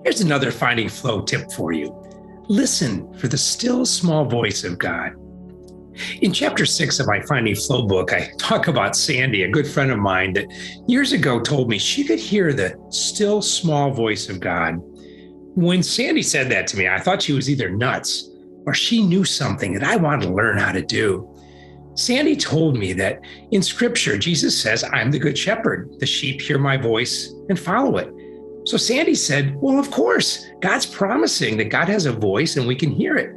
Here's another Finding Flow tip for you. Listen for the still small voice of God. In chapter 6 of my Finding Flow book, I talk about Sandy, a good friend of mine that years ago told me she could hear the still small voice of God. When Sandy said that to me, I thought she was either nuts or she knew something that I wanted to learn how to do. Sandy told me that in scripture, Jesus says, I'm the good shepherd. The sheep hear my voice and follow it. So Sandy said, well, of course, God's promising that God has a voice and we can hear it.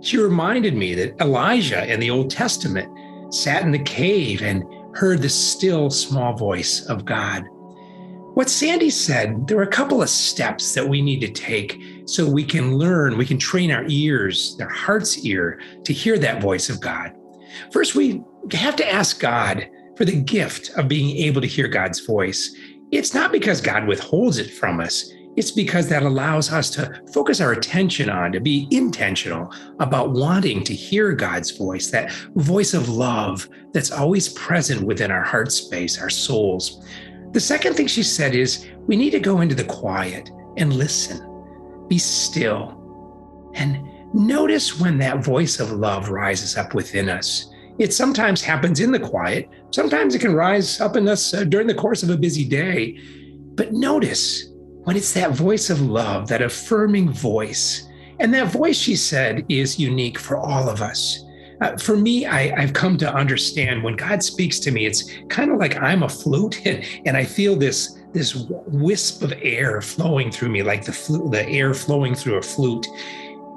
She reminded me that Elijah in the Old Testament sat in the cave and heard the still small voice of God. What Sandy said, there are a couple of steps that we need to take so we can learn, we can train our ears, our heart's ear, to hear that voice of God. First, we have to ask God for the gift of being able to hear God's voice. It's not because God withholds it from us. It's because that allows us to focus our attention on, to be intentional about wanting to hear God's voice, that voice of love that's always present within our heart space, our souls. The second thing she said is we need to go into the quiet and listen, be still, and notice when that voice of love rises up within us. It sometimes happens in the quiet. Sometimes it can rise up in us during the course of a busy day. But notice when it's that voice of love, that affirming voice. And that voice, she said, is unique for all of us. For me, I've come to understand when God speaks to me, it's kind of like I'm a flute and I feel this wisp of air flowing through me, like the air flowing through a flute.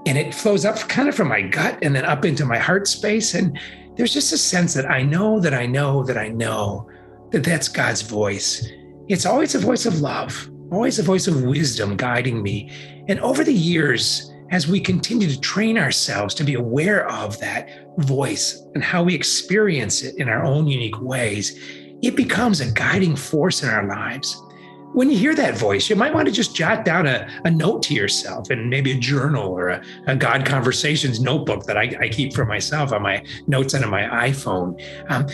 And it flows up kind of from my gut and then up into my heart space. And there's just a sense that I know that that's God's voice. It's always a voice of love, always a voice of wisdom guiding me. And over the years, as we continue to train ourselves to be aware of that voice and how we experience it in our own unique ways, it becomes a guiding force in our lives. When you hear that voice, you might want to just jot down a note to yourself and maybe a journal or a God Conversations notebook that I keep for myself on my notes on my iPhone.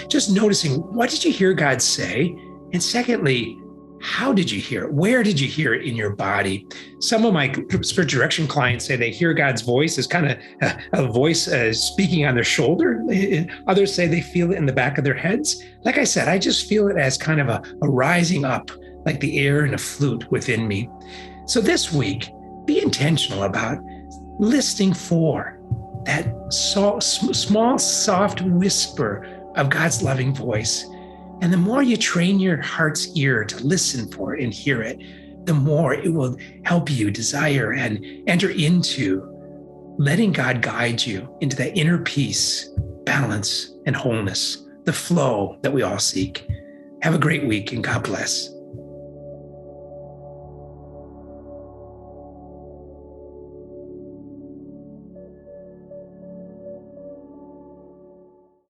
Just noticing, what did you hear God say? And secondly, how did you hear it? Where did you hear it in your body? Some of my spiritual direction clients say they hear God's voice as kind of a voice speaking on their shoulder. Others say they feel it in the back of their heads. Like I said, I just feel it as kind of a rising up, like the air in a flute within me. So this week, be intentional about listening for that small, soft whisper of God's loving voice. And the more you train your heart's ear to listen for it and hear it, the more it will help you desire and enter into letting God guide you into that inner peace, balance, and wholeness, the flow that we all seek. Have a great week and God bless.